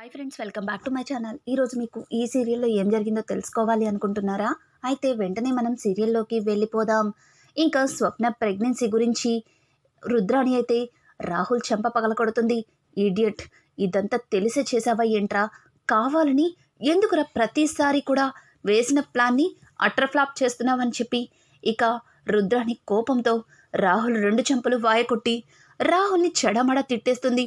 Hi friends, welcome back to my channel. ఈరోజు మీకు ఈ సీరియల్లో ఏం జరిగిందో తెలుసుకోవాలి అనుకుంటున్నారా? అయితే వెంటనే మనం సీరియల్లోకి వెళ్ళిపోదాం. ఇంకా స్వప్న ప్రెగ్నెన్సీ గురించి రుద్రాణి అయితే రాహుల్ చెంప పగలకొడుతుంది. ఈడియట్, ఇదంతా తెలిసే చేసావా ఏంట్రా? కావాలని ఎందుకురా ప్రతిసారి కూడా వేసిన ప్లాన్ని అటర్ ఫ్లాప్ చేస్తున్నావని చెప్పి ఇక రుద్రాణి కోపంతో రాహుల్ రెండు చెంపలు వాయకొట్టి రాహుల్ని చెడమడ తిట్టేస్తుంది.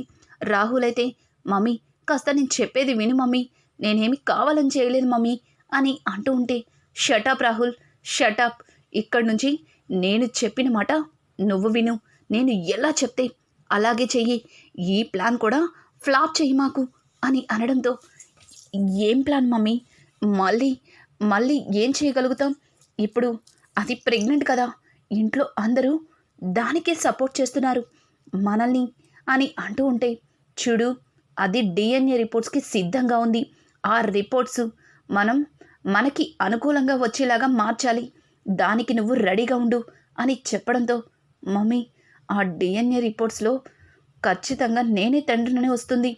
రాహుల్ అయితే, మమ్మీ కాస్త నేను చెప్పేది విను మమ్మీ, నేనేమి కావాలని చేయలేదు మమ్మీ అని అంటూ ఉంటే, షటప్ రాహుల్, షటప్. ఇక్కడి నుంచి నేను చెప్పిన మాట నువ్వు విను. నేను ఎలా చెప్తే అలాగే చెయ్యి. ఈ ప్లాన్ కూడా ఫ్లాప్ చెయ్యి మాకు అని అనడంతో, ఏం ప్లాన్ మమ్మీ? మళ్ళీ మళ్ళీ ఏం చేయగలుగుతాం? ఇప్పుడు అది ప్రెగ్నెంట్ కదా, ఇంట్లో అందరూ దానికే సపోర్ట్ చేస్తున్నారు మనల్ని అని అంటూ ఉంటే, చూడు, అది డిఎన్ఏ రిపోర్ట్స్కి సిద్ధంగా ఉంది. ఆ రిపోర్ట్స్ మనకి అనుకూలంగా వచ్చేలాగా మార్చాలి. దానికి నువ్వు రెడీగా ఉండు అని చెప్పడంతో, మమ్మీ, ఆ డిఎన్ఏ రిపోర్ట్స్లో ఖచ్చితంగా నేనే తండ్రిననే వస్తుంది.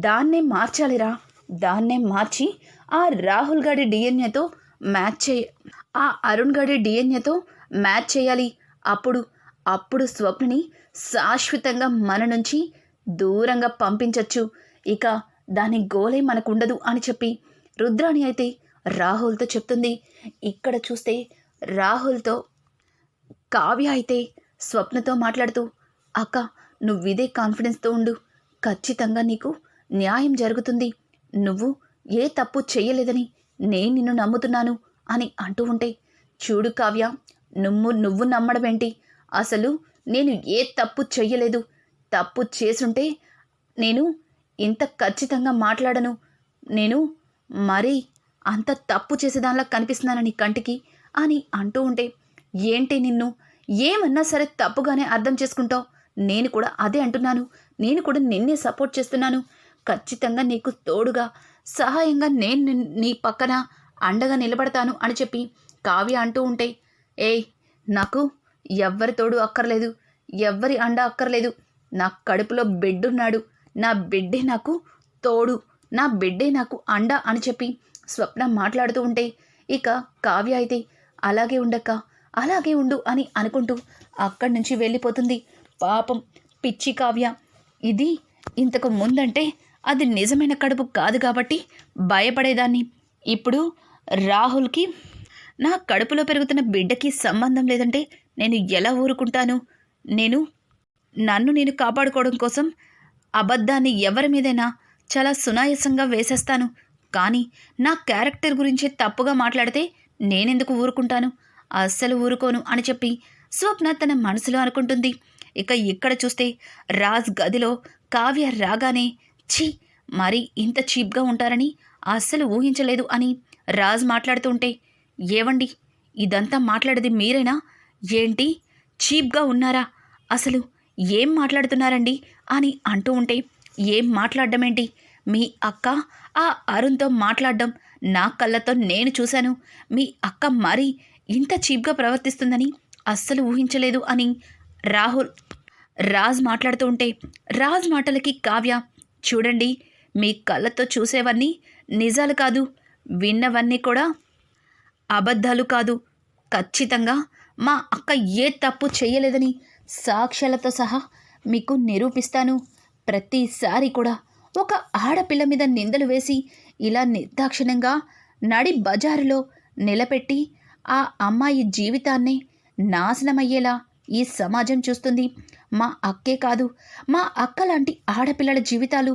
దాన్నే మార్చాలిరా. దాన్నే మార్చి ఆ రాహుల్ గాడి డిఎన్ఏతో ఆ అరుణ్ గాడి డిఎన్ఏతో మ్యాచ్ చేయాలి. అప్పుడు స్వప్నని శాశ్వతంగా మన నుంచి దూరంగా పంపించచ్చు. ఇక దాని గోలే మనకుండదు అని చెప్పి రుద్రాణి అయితే రాహుల్తో చెప్తుంది. ఇక్కడ చూస్తే రాహుల్తో కావ్య అయితే స్వప్నతో మాట్లాడుతూ, అక్క, నువ్విదే కాన్ఫిడెన్స్తో ఉండు. ఖచ్చితంగా నీకు న్యాయం జరుగుతుంది. నువ్వు ఏ తప్పు చెయ్యలేదని నేను నిన్ను నమ్ముతున్నాను అని అంటూ ఉంటే, చూడు కావ్య, నువ్వు నమ్మడమేంటి? అసలు నేను ఏ తప్పు చెయ్యలేదు. తప్పు చేసుంటే నేను ఇంత ఖచ్చితంగా మాట్లాడను. నేను మరీ అంత తప్పు చేసేదానిలా కనిపిస్తున్నానని కంటికి అని అంటూ ఉంటే, ఏంటి నిన్ను ఏమన్నా సరే తప్పుగానే అర్థం చేసుకుంటావు? నేను కూడా అదే అంటున్నాను. నేను కూడా నిన్నే సపోర్ట్ చేస్తున్నాను. ఖచ్చితంగా నీకు తోడుగా సహాయంగా నేను నీ పక్కన అండగా నిలబడతాను అని చెప్పి కావ్య అంటూ ఉంటే, ఏయ్, నాకు ఎవ్వరి తోడు అక్కర్లేదు, ఎవ్వరి అండ అక్కర్లేదు. నా కడుపులో బిడ్డున్నాడు. నా బిడ్డే నాకు తోడు, నా బిడ్డే నాకు అండ అని చెప్పి స్వప్న మాట్లాడుతూ ఉంటే, ఇక కావ్య అయితే అలాగే ఉండక్క, అలాగే ఉండు అని అనుకుంటూ అక్కడి నుంచి వెళ్ళిపోతుంది. పాపం పిచ్చి కావ్య. ఇది ఇంతకు ముందంటే అది నిజమైన కడుపు కాదు కాబట్టి భయపడేదాన్ని. ఇప్పుడు రాహుల్కి నా కడుపులో పెరుగుతున్న బిడ్డకి సంబంధం లేదంటే నేను ఎలా ఊరుకుంటాను? నన్ను నేను కాపాడుకోవడం కోసం అబద్ధాన్ని ఎవరి మీదైనా చాలా సునాయాసంగా వేసేస్తాను. కానీ నా క్యారెక్టర్ గురించే తప్పుగా మాట్లాడితే నేనెందుకు ఊరుకుంటాను? అస్సలు ఊరుకోను అని చెప్పి స్వప్న తన మనసులో అనుకుంటుంది. ఇక ఇక్కడ చూస్తే రాజ్ గదిలో కావ్య రాగానే, ఛీ, మరీ ఇంత చీప్గా ఉంటారని అస్సలు ఊహించలేదు అని రాజ్ మాట్లాడుతూ ఉంటే, ఏవండి, ఇదంతా మాట్లాడేది మీరేనా? ఏంటి, చీప్గా ఉన్నారా? అసలు ఏం మాట్లాడుతున్నారండి అని అంటూ ఉంటే, ఏం మాట్లాడడం? మీ అక్క ఆ అరుణ్తో మాట్లాడడం నా కళ్ళతో నేను చూశాను. మీ అక్క మరీ ఇంత చీప్గా ప్రవర్తిస్తుందని అస్సలు ఊహించలేదు అని రాజ్ మాట్లాడుతూ ఉంటే, రాజ్ మాటలకి కావ్య, చూడండి, మీ కళ్ళతో చూసేవన్నీ నిజాలు కాదు, విన్నవన్నీ కూడా అబద్ధాలు కాదు. ఖచ్చితంగా మా అక్క ఏ తప్పు చేయలేదని సాక్ష్యాలతో సహా మీకు నిరూపిస్తాను. ప్రతిసారి కూడా ఒక ఆడపిల్ల మీద నిందలు వేసి ఇలా నిర్దాక్షిణ్యంగా నడి బజారులో నిలబెట్టి ఆ అమ్మాయి జీవితాన్నే నాశనమయ్యేలా ఈ సమాజం చూస్తుంది. మా అక్కే కాదు, మా అక్క లాంటి ఆడపిల్లల జీవితాలు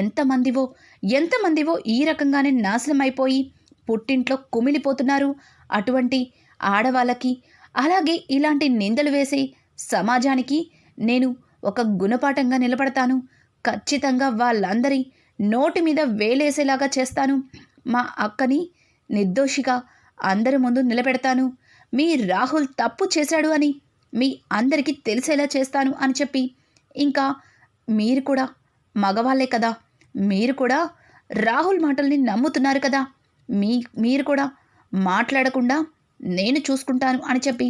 ఎంతమందివో ఈ రకంగానే నాశనమైపోయి పుట్టింట్లో కుమిలిపోతున్నారు. అటువంటి ఆడవాళ్ళకి, అలాగే ఇలాంటి నిందలు వేసే సమాజానికి నేను ఒక గుణపాఠంగా నిలబడతాను. ఖచ్చితంగా వాళ్ళందరి నోటి మీద వేలేసేలాగా చేస్తాను. మా అక్కని నిర్దోషిగా అందరి ముందు నిలబెడతాను. మీ రాహుల్ తప్పు చేశాడు అని మీ అందరికీ తెలిసేలా చేస్తాను అని చెప్పి, ఇంకా మీరు కూడా మగవాళ్ళే కదా, మీరు కూడా రాహుల్ మాటల్ని నమ్ముతున్నారు కదా, మీరు కూడా మాట్లాడకుండా నేను చూసుకుంటాను అని చెప్పి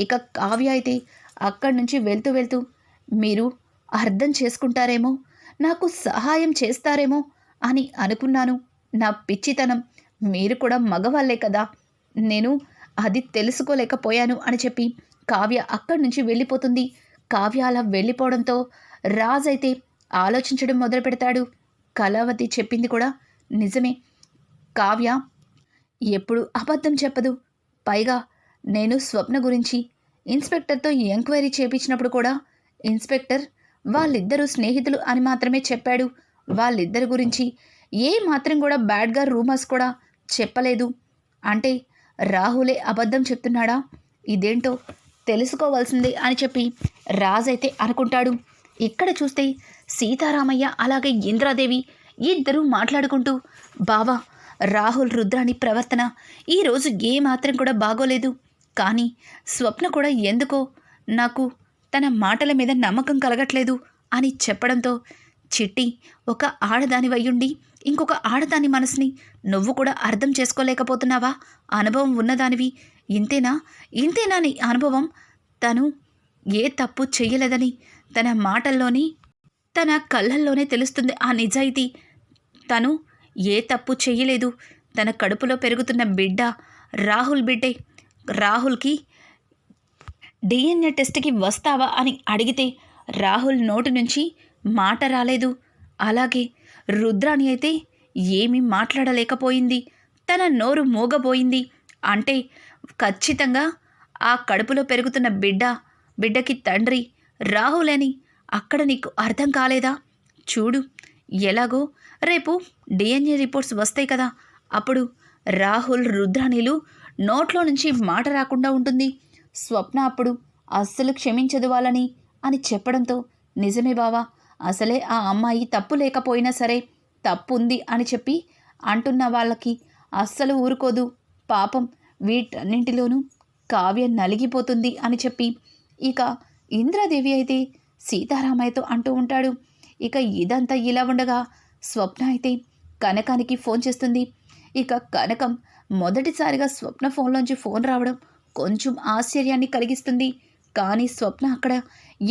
ఇక కావ్య అయితే అక్కడి నుంచి వెళ్తూ మీరు అర్థం చేసుకుంటారేమో, నాకు సహాయం చేస్తారేమో అని అనుకున్నాను. నా పిచ్చితనం. మీరు కూడా మగవాళ్ళే కదా, నేను అది తెలుసుకోలేకపోయాను అని చెప్పి కావ్య అక్కడి నుంచి వెళ్ళిపోతుంది. కావ్య అలా వెళ్ళిపోవడంతో రాజైతే ఆలోచించడం మొదలు పెడతాడు. కళావతి చెప్పింది కూడా నిజమే. కావ్య ఎప్పుడు అబద్ధం చెప్పదు. పైగా నేను స్వప్న గురించి ఇన్స్పెక్టర్తో ఎంక్వైరీ చేపించినప్పుడు కూడా ఇన్స్పెక్టర్ వాళ్ళిద్దరూ స్నేహితులు అని మాత్రమే చెప్పాడు. వాళ్ళిద్దరి గురించి ఏ మాత్రం కూడా బ్యాడ్గా రూమర్స్ కూడా చెప్పలేదు. అంటే రాహులే అబద్ధం చెప్తున్నాడా? ఇదేంటో తెలుసుకోవాల్సిందే అని చెప్పి రాజైతే అనుకుంటాడు. ఇక్కడ చూస్తే సీతారామయ్య అలాగే ఇంద్రాదేవి ఇద్దరూ మాట్లాడుకుంటూ, బావా, రాహుల్ రుద్రాణి ప్రవర్తన ఈరోజు ఏమాత్రం కూడా బాగోలేదు. కానీ స్వప్న కూడా ఎందుకో నాకు తన మాటల మీద నమ్మకం కలగట్లేదు అని చెప్పడంతో, చిట్టి, ఒక ఆడదాని వయ్యుండి ఇంకొక ఆడదాని మనసుని నువ్వు కూడా అర్థం చేసుకోలేకపోతున్నావా? అనుభవం ఉన్నదానివి. ఇంతేనా నీ అనుభవం? తను ఏ తప్పు చెయ్యలేదని తన మాటల్లోని తన కళ్ళల్లోనే తెలుస్తుంది ఆ నిజాయితీ. తను ఏ తప్పు చెయ్యలేదు. తన కడుపులో పెరుగుతున్న బిడ్డ రాహుల్ బిడ్డే. రాహుల్కి డిఎన్ఏ టెస్ట్కి వస్తావా అని అడిగితే రాహుల్ నోటి నుంచి మాట రాలేదు. అలాగే రుద్రాణి అయితే ఏమీ మాట్లాడలేకపోయింది. తన నోరు మూగబోయింది. అంటే ఖచ్చితంగా ఆ కడుపులో పెరుగుతున్న బిడ్డకి తండ్రి రాహుల్ అని అక్కడ నీకు అర్థం కాలేదా? చూడు, ఎలాగో రేపు డిఎన్ఏ రిపోర్ట్స్ వస్తాయి కదా, అప్పుడు రాహుల్ రుద్రాణిలు నోట్లో నుంచి మాట రాకుండా ఉంటుంది. స్వప్న అప్పుడు అస్సలు క్షమించదు వాళ్ళని అని చెప్పడంతో, నిజమే బావా, అసలే ఆ అమ్మాయి తప్పు లేకపోయినా సరే తప్పు ఉంది అని చెప్పి అంటున్న వాళ్ళకి అస్సలు ఊరుకోదు. పాపం వీటన్నింటిలోనూ కావ్య నలిగిపోతుంది అని చెప్పి ఇక ఇంద్రాదేవి అయితే సీతారామయ్యతో అంటూ ఉంటాడు. ఇక ఇదంతా ఇలా ఉండగా స్వప్న అయితే కనకానికి ఫోన్ చేస్తుంది. ఇక కనకం మొదటిసారిగా స్వప్న ఫోన్లోంచి ఫోన్ రావడం కొంచెం ఆశ్చర్యాన్ని కలిగిస్తుంది. కానీ స్వప్న అక్కడ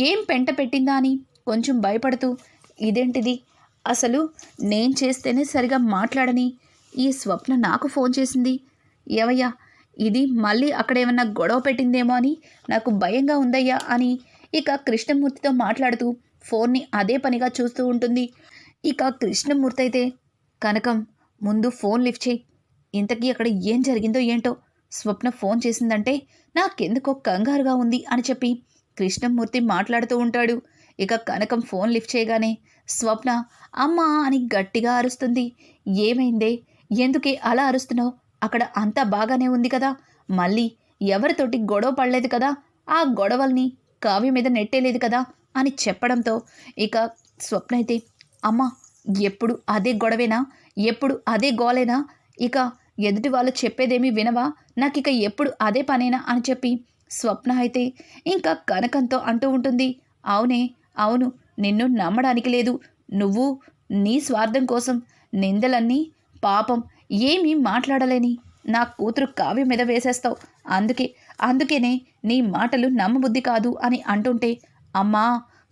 ఏం పెంట పెట్టిందా అని కొంచెం భయపడుతూ, ఇదేంటిది, అసలు నేను చేస్తేనే సరిగా మాట్లాడని ఈ స్వప్న నాకు ఫోన్ చేసింది, ఏవయ్యా ఇది మళ్ళీ అక్కడేమన్నా గొడవ పెట్టిందేమో అని నాకు భయంగా ఉందయ్యా అని ఇక కృష్ణమూర్తితో మాట్లాడుతూ ఫోన్ని అదే పనిగా చూస్తూ ఉంటుంది. ఇక కృష్ణమూర్తి అయితే, కనకం, ముందు ఫోన్ లిఫ్ట్ చేయి, ఇంతకీ అక్కడ ఏం జరిగిందో ఏంటో, స్వప్న ఫోన్ చేసిందంటే నాకెందుకో కంగారుగా ఉంది అని చెప్పి కృష్ణమూర్తి మాట్లాడుతూ ఉంటాడు. ఇక కనకం ఫోన్ లిఫ్ట్ చేయగానే స్వప్న అమ్మా అని గట్టిగా అరుస్తుంది. ఏమైందే, ఎందుకే అలా అరుస్తున్నావు? అక్కడ అంతా బాగానే ఉంది కదా, మళ్ళీ ఎవరితోటి గొడవ పడలేదు కదా, ఆ గొడవల్ని కావ్య మీద నెట్టేలేదు కదా అని చెప్పడంతో ఇక స్వప్న అయితే, అమ్మా, ఎప్పుడు అదే గొడవేనా, ఎప్పుడు అదే గోలేనా, ఇక ఎదుటి వాళ్ళు చెప్పేదేమీ వినవా, నాకిక ఎప్పుడు అదే పనేనా అని చెప్పి స్వప్న అయితే ఇంకా కనకంతో అంటూ ఉంటుంది. అవునే, అవును, నిన్ను నమ్మడానికి లేదు. నువ్వు నీ స్వార్థం కోసం నిందలన్నీ పాపం ఏమీ మాట్లాడలేని నా కూతురు కావ్య మీద వేసేస్తావు. అందుకేనే నీ మాటలు నమ్మబుద్ధి కాదు అని అంటుంటే, అమ్మా,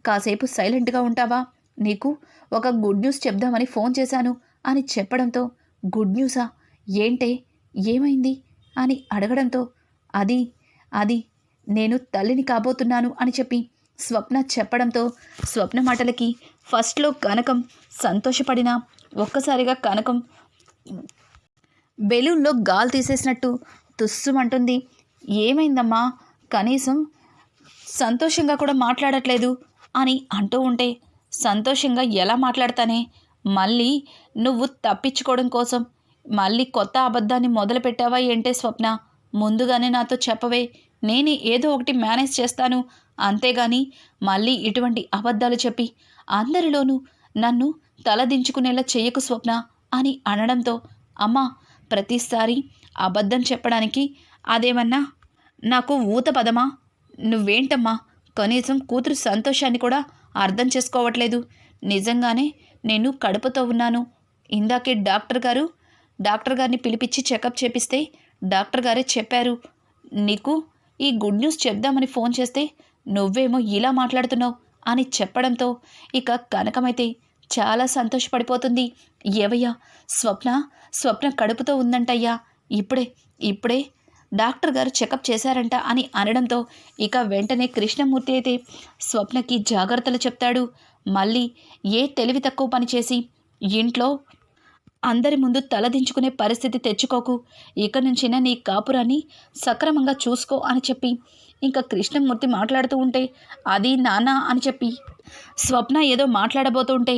కాసేపు సైలెంట్గా ఉంటావా? నీకు ఒక గుడ్ న్యూస్ చెప్దామని ఫోన్ చేశాను అని చెప్పడంతో, గుడ్ న్యూసా? ఏంటే, ఏమైంది అని అడగడంతో, అది నేను తల్లిని కాబోతున్నాను అని చెప్పి స్వప్న చెప్పడంతో, స్వప్న మాటలకి ఫస్ట్లో కనకం సంతోషపడినా ఒక్కసారిగా కనకం బెలూన్లో గాలి తీసేసినట్టు తుస్సుమంటుంది. ఏమైందమ్మా, కనీసం సంతోషంగా కూడా మాట్లాడట్లేదు అని అంటూ ఉంటే, సంతోషంగా ఎలా మాట్లాడతానే, మళ్ళీ నువ్వు తప్పించుకోవడం కోసం మళ్ళీ కొత్త అబద్ధాన్ని మొదలుపెట్టావా ఏంటే స్వప్న? ముందుగానే నాతో చెప్పవే, నేనే ఏదో ఒకటి మేనేజ్ చేస్తాను, అంతేగాని మళ్ళీ ఇటువంటి అబద్ధాలు చెప్పి అందరిలోనూ నన్ను తలదించుకునేలా చెయ్యకు స్వప్న అని అనడంతో, అమ్మా, ప్రతిసారి అబద్ధం చెప్పడానికి అదేమన్నా నాకు ఊత పదమా? నువ్వేంటమ్మా, కనీసం కూతురు సంతోషాన్ని కూడా అర్థం చేసుకోవట్లేదు. నిజంగానే నేను కడుపుతో ఉన్నాను. ఇందాకే డాక్టర్ గారిని పిలిపించి చెకప్ చేపిస్తే డాక్టర్ గారే చెప్పారు, నీకు ఈ గుడ్ న్యూస్ చెప్దామని ఫోన్ చేస్తే నువ్వేమో ఇలా మాట్లాడుతున్నావు అని చెప్పడంతో ఇక కనకమైతే చాలా సంతోషపడిపోతుంది. ఏవయ్యా, స్వప్న స్వప్న కడుపుతో ఉందంటయ్యా, ఇప్పుడే ఇప్పుడే డాక్టర్ గారు చెకప్ చేశారంట అని అనడంతో ఇక వెంటనే కృష్ణమూర్తి అయితే స్వప్నకి జాగ్రత్తలు చెప్తాడు. మళ్ళీ ఏ తెలివి తక్కువ పని చేసి ఇంట్లో అందరి ముందు తలదించుకునే పరిస్థితి తెచ్చుకోకు, ఇక నుంచైనా నీ కాపురాన్ని సక్రమంగా చూసుకో అని చెప్పి ఇంకా కృష్ణమూర్తి మాట్లాడుతూ ఉంటే, అది నాన్న అని చెప్పి స్వప్న ఏదో మాట్లాడబోతుంటే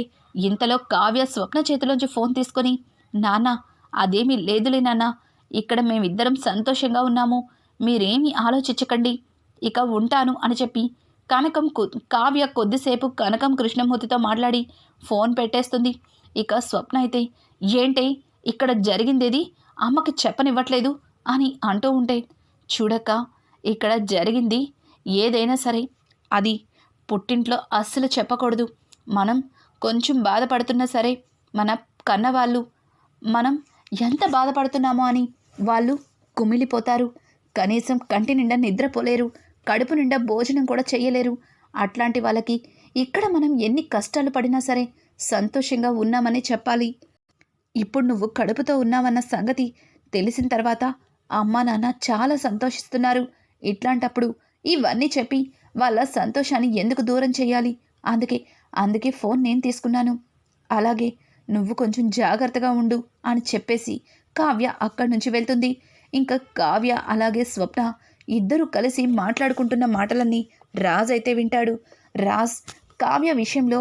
ఇంతలో కావ్య స్వప్న చేతిలోంచి ఫోన్ తీసుకొని, నాన్న అదేమీ లేదులే నాన్న, ఇక్కడ మేమిద్దరం సంతోషంగా ఉన్నాము, మీరేమీ ఆలోచించకండి, ఇక ఉంటాను అని చెప్పి కావ్య కొద్దిసేపు కనకం కృష్ణమూర్తితో మాట్లాడి ఫోన్ పెట్టేస్తుంది. ఇక స్వప్న అయితే, ఏంటి ఇక్కడ జరిగిందేది అమ్మకి చెప్పనివ్వట్లేదు అని అంటూ ఉంటే, చూడక్క, ఇక్కడ జరిగింది ఏదైనా సరే అది పుట్టింట్లో అస్సలు చెప్పకూడదు. మనం కొంచెం బాధపడుతున్నా సరే మన కన్నవాళ్ళు మనం ఎంత బాధపడుతున్నామో అని వాళ్ళు కుమిలిపోతారు. కనీసం కంటి నిండా నిద్రపోలేరు, కడుపు నిండా భోజనం కూడా చేయలేరు. అట్లాంటి వాళ్ళకి ఇక్కడ మనం ఎన్ని కష్టాలు పడినా సరే సంతోషంగా ఉన్నామని చెప్పాలి. ఇప్పుడు నువ్వు కడుపుతో ఉన్నావన్న సంగతి తెలిసిన తర్వాత అమ్మా నాన్న చాలా సంతోషిస్తున్నారు. ఇట్లాంటప్పుడు ఇవన్నీ చెప్పి వాళ్ళ సంతోషాన్ని ఎందుకు దూరం చేయాలి? అందుకే ఫోన్ నేను తీసుకున్నాను. అలాగే నువ్వు కొంచెం జాగ్రత్తగా ఉండు అని చెప్పేసి కావ్య అక్కడి నుంచి వెళ్తుంది. ఇంకా కావ్య అలాగే స్వప్న ఇద్దరూ కలిసి మాట్లాడుకుంటున్న మాటలన్నీ రాజ్ అయితే వింటాడు. రాజ్ కావ్య విషయంలో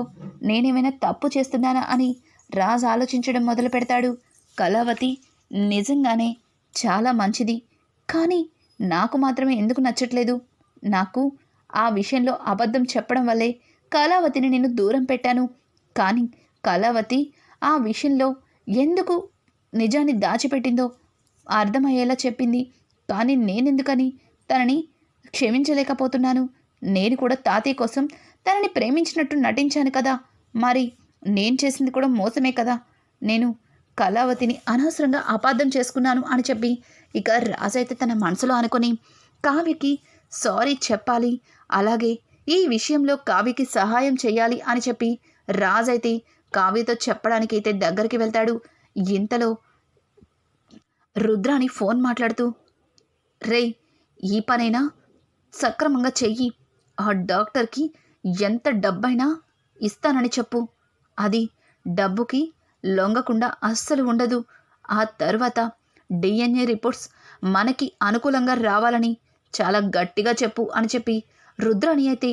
నేనేమైనా తప్పు చేస్తున్నానా అని రాజ్ ఆలోచించడం మొదలు పెడతాడు. కళావతి నిజంగానే చాలా మంచిది, కానీ నాకు మాత్రమే ఎందుకు నచ్చట్లేదు? నాకు ఆ విషయంలో అబద్ధం చెప్పడం వల్లే కళావతిని నేను దూరం పెట్టాను. కానీ కళావతి ఆ విషయంలో ఎందుకు నిజాన్ని దాచిపెట్టిందో అర్థమయ్యేలా చెప్పింది. కానీ నేనెందుకని తనని క్షమించలేకపోతున్నాను? నేను కూడా తాతయ్య కోసం తనని ప్రేమించినట్టు నటించాను కదా, మరి నేను చేసింది కూడా మోసమే కదా. నేను కళావతిని అనవసరంగా అపార్థం చేసుకున్నాను అని చెప్పి ఇక రాజైతే తన మనసులో అనుకొని కావ్యకి సారీ చెప్పాలి, అలాగే ఈ విషయంలో కావ్యకి సహాయం చేయాలి అని చెప్పి రాజైతే కావ్యతో చెప్పడానికి అయితే దగ్గరికి వెళ్తాడు. ఇంతలో రుద్రాని ఫోన్ మాట్లాడుతూ, రే, ఈ పనైనా సక్రమంగా చెయ్యి, ఆ డాక్టర్కి ఎంత డబ్బైనా ఇస్తానని చెప్పు, అది డబ్బుకి లొంగకుండా అస్సలు ఉండదు. ఆ తర్వాత డిఎన్ఏ రిపోర్ట్స్ మనకి అనుకూలంగా రావాలని చాలా గట్టిగా చెప్పు అని చెప్పి రుద్రాణి అయితే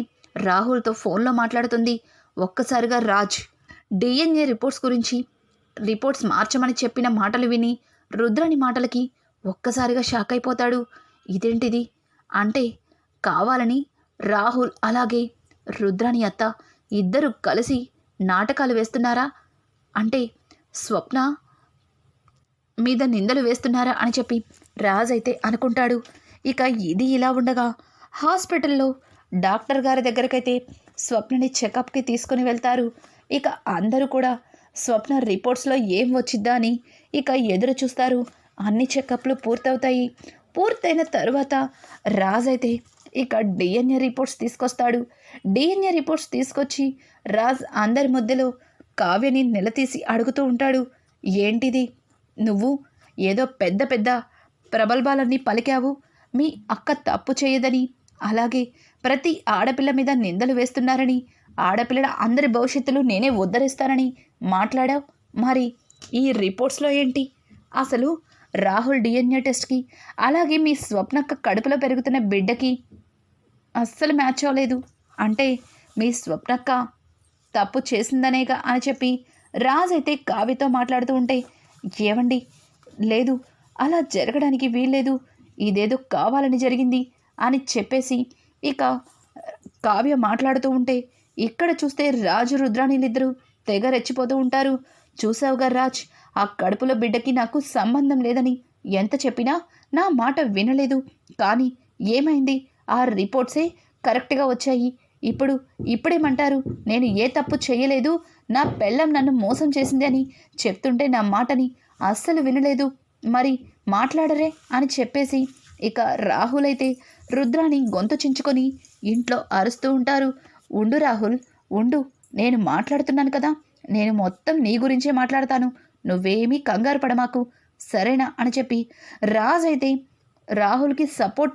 రాహుల్తో ఫోన్లో మాట్లాడుతుంది. ఒక్కసారిగా రాజ్ డిఎన్ఏ రిపోర్ట్స్ మార్చమని చెప్పిన మాటలు విని రుద్రాణి మాటలకి ఒక్కసారిగా షాక్ అయిపోతాడు. ఇదేంటిది? అంటే కావాలని రాహుల్ అలాగే రుద్రాణి అత్త ఇద్దరు కలిసి నాటకాలు వేస్తున్నారా? అంటే స్వప్న మీద నిందలు వేస్తున్నారా అని చెప్పి రాజ్ అయితే అనుకుంటాడు. ఇక ఇది ఇలా ఉండగా హాస్పిటల్లో డాక్టర్ గారి దగ్గరకైతే స్వప్నని చెకప్కి తీసుకుని వెళ్తారు. ఇక అందరూ కూడా స్వప్న రిపోర్ట్స్లో ఏం వచ్చిద్దా అని ఇక ఎదురు చూస్తారు. అన్ని చెకప్లు పూర్తవుతాయి. పూర్తయిన తరువాత రాజ్ అయితే ఇక డిఎన్ఏ రిపోర్ట్స్ తీసుకొస్తాడు. డిఎన్ఏ రిపోర్ట్స్ తీసుకొచ్చి రాజ్ అందరి మధ్యలో కావ్యని నిలదీసి అడుగుతూ ఉంటాడు. ఏంటిది? నువ్వు ఏదో పెద్ద పెద్ద ప్రగల్భాలన్నీ పలికావు, మీ అక్క తప్పు చేయదని, అలాగే ప్రతి ఆడపిల్ల మీద నిందలు వేస్తున్నారని, ఆడపిల్లల అందరి భవిష్యత్తులు నేనే ఉద్ధరిస్తానని మాట్లాడావు. మరి ఈ రిపోర్ట్స్లో ఏంటి? అసలు రాహుల్ డిఎన్ఏ టెస్ట్కి అలాగే మీ స్వప్నక్క కడుపులో పెరుగుతున్న బిడ్డకి అస్సలు మ్యాచ్ అవ్వలేదు. అంటే మీ స్వప్నక్క తప్పు చేసిందనేగా అని చెప్పి రాజ్ అయితే కావ్యతో మాట్లాడుతూ ఉంటే, ఏవండి, లేదు, అలా జరగడానికి వీల్లేదు, ఇదేదో కావాలని జరిగింది అని చెప్పేసి ఇక కావ్య మాట్లాడుతూ ఉంటే ఇక్కడ చూస్తే రాజు రుద్రాణిలిద్దరూ తెగ రెచ్చిపోతూ ఉంటారు. చూసావుగా రాజ్, ఆ కడుపులో బిడ్డకి నాకు సంబంధం లేదని ఎంత చెప్పినా నా మాట వినలేదు. కానీ ఏమైంది? ఆ రిపోర్ట్సే కరెక్ట్గా వచ్చాయి. ఇప్పుడేమంటారు? నేను ఏ తప్పు చేయలేదు, నా పెళ్ళం నన్ను మోసం చేసింది అని చెప్తుంటే నా మాటని అస్సలు వినలేదు. మరి మాట్లాడరే అని చెప్పేసి ఇక రాహుల్ అయితే రుద్రాని గొంతు చించుకొని ఇంట్లో అరుస్తూ ఉంటారు. ఉండు రాహుల్, ఉండు, నేను మాట్లాడుతున్నాను కదా, నేను మొత్తం నీ గురించే మాట్లాడతాను, నువ్వేమీ కంగారు పడమాకు, సరేనా అని చెప్పి రాజ్ అయితే రాహుల్కి సపోర్ట్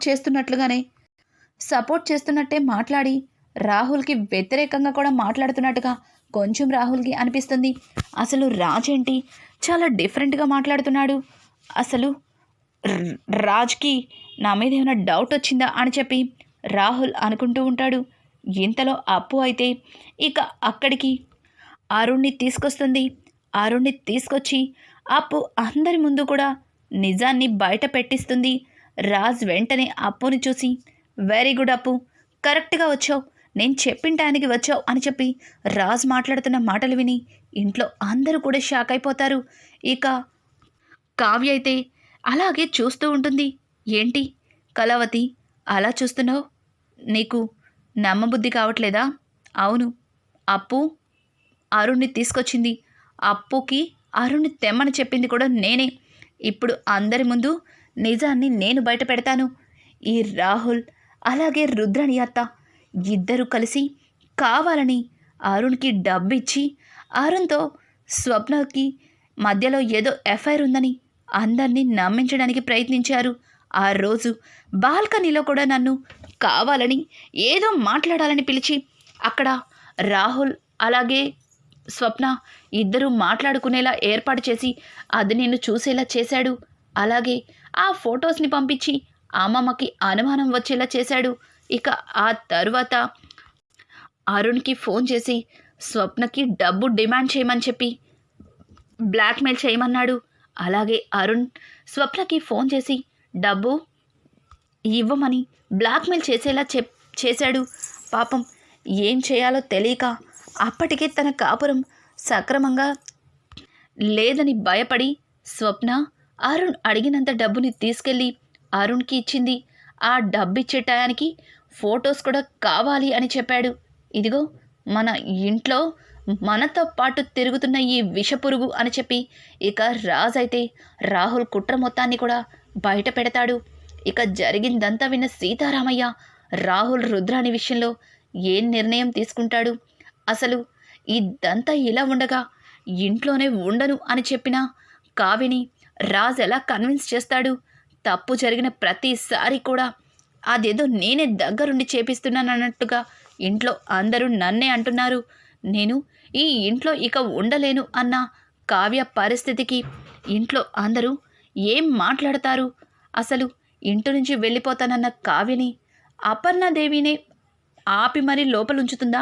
చేస్తున్నట్టే మాట్లాడి రాహుల్కి వ్యతిరేకంగా కూడా మాట్లాడుతున్నట్టుగా కొంచెం రాహుల్కి అనిపిస్తుంది. అసలు రాజ్ ఏంటి చాలా డిఫరెంట్గా మాట్లాడుతున్నాడు, అసలు రాజ్కి నా మీద ఏమైనా డౌట్ వచ్చిందా అని చెప్పి రాహుల్ అనుకుంటూ ఉంటాడు. ఇంతలో అప్పు అయితే ఇక అక్కడికి అరుణ్ని తీసుకొస్తుంది. అరుణ్ని తీసుకొచ్చి అప్పు అందరి ముందు కూడా నిజాన్ని బయట పెట్టిస్తుంది. రాజ్ వెంటనే అప్పుని చూసి, వెరీ గుడ్ అప్పు, కరెక్ట్గా వచ్చావు, నేను చెప్పిన టైంకి వచ్చావు అని చెప్పి రాజ్ మాట్లాడుతున్న మాటలు విని ఇంట్లో అందరూ కూడా షాక్ అయిపోతారు. ఇక కావ్య అయితే అలాగే చూస్తూ ఉంటుంది. ఏంటి కళావతి అలా చూస్తున్నావు, నీకు నమ్మబుద్ధి కావట్లేదా? అవును, అప్పు అరుణ్ని తీసుకొచ్చింది, అప్పుకి అరుణ్ని తెమ్మని చెప్పింది కూడా నేనే. ఇప్పుడు అందరి ముందు నిజాన్ని నేను బయట పెడతాను. ఈ రాహుల్ అలాగే రుద్రని అత్త ఇద్దరు కలిసి కావాలని అరుణ్కి డబ్బిచ్చి అరుణ్తో స్వప్నకి మధ్యలో ఏదో ఎఫ్ఐఆర్ ఉందని అందరినీ నమ్మించడానికి ప్రయత్నించారు. ఆ రోజు బాల్కనీలో కూడా నన్ను కావాలని ఏదో మాట్లాడాలని పిలిచి అక్కడ రాహుల్ అలాగే స్వప్న ఇద్దరు మాట్లాడుకునేలా ఏర్పాటు చేసి అది నిన్ను చూసేలా చేశాడు. అలాగే ఆ ఫొటోస్ని పంపించి అమ్మమ్మకి అనుమానం వచ్చేలా చేశాడు. ఇక ఆ తరువాత అరుణ్కి ఫోన్ చేసి స్వప్నకి డబ్బు డిమాండ్ చేయమని చెప్పి బ్లాక్మెయిల్ చేయమన్నాడు. అలాగే అరుణ్ స్వప్నకి ఫోన్ చేసి డబ్బు ఇవ్వమని బ్లాక్మెయిల్ చేసేలా చేశాడు. పాపం ఏం చేయాలో తెలియక అప్పటికే తన కాపురం సక్రమంగా లేదని భయపడి స్వప్న అరుణ్ అడిగినంత డబ్బుని తీసుకెళ్ళి అరుణ్కి ఇచ్చింది. ఆ డబ్బిచ్చే టయానికి ఫొటోస్ కూడా కావాలి అని చెప్పాడు. ఇదిగో మన ఇంట్లో మనతో పాటు తిరుగుతున్న ఈ విషపురుగు అని చెప్పి ఇక రాజ్ అయితే రాహుల్ కుట్ర మొత్తాన్ని కూడా బయట పెడతాడు. ఇక జరిగిందంతా విన్న సీతారామయ్య రాహుల్ రుద్రాని విషయంలో ఏం నిర్ణయం తీసుకుంటాడు? అసలు ఇదంతా ఇలా ఉండగా ఇంట్లోనే ఉండను అని చెప్పిన కావ్యని రాజ్ ఎలా కన్విన్స్ చేస్తాడు? తప్పు జరిగిన ప్రతిసారి కూడా అదేదో నేనే దగ్గరుండి చేపిస్తున్నానన్నట్టుగా ఇంట్లో అందరూ నన్నే అంటున్నారు. నేను ఈ ఇంట్లో ఇక ఉండలేను అన్న కావ్య పరిస్థితికి ఇంట్లో అందరూ ఏం మాట్లాడతారు? అసలు ఇంటి నుంచి వెళ్ళిపోతానన్న కావ్యని అపర్ణాదేవినే ఆపి మరీ లోపలుంచుతుందా?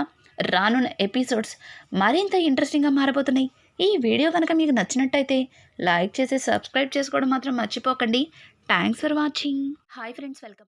రానున్న ఎపిసోడ్స్ మరింత ఇంట్రెస్టింగ్గా మారబోతున్నాయి. ఈ వీడియో కనుక మీకు నచ్చినట్టయితే లైక్ చేసి సబ్స్క్రైబ్ చేసుకోవడం మాత్రం మర్చిపోకండి. Thanks for watching. Hi friends, welcome.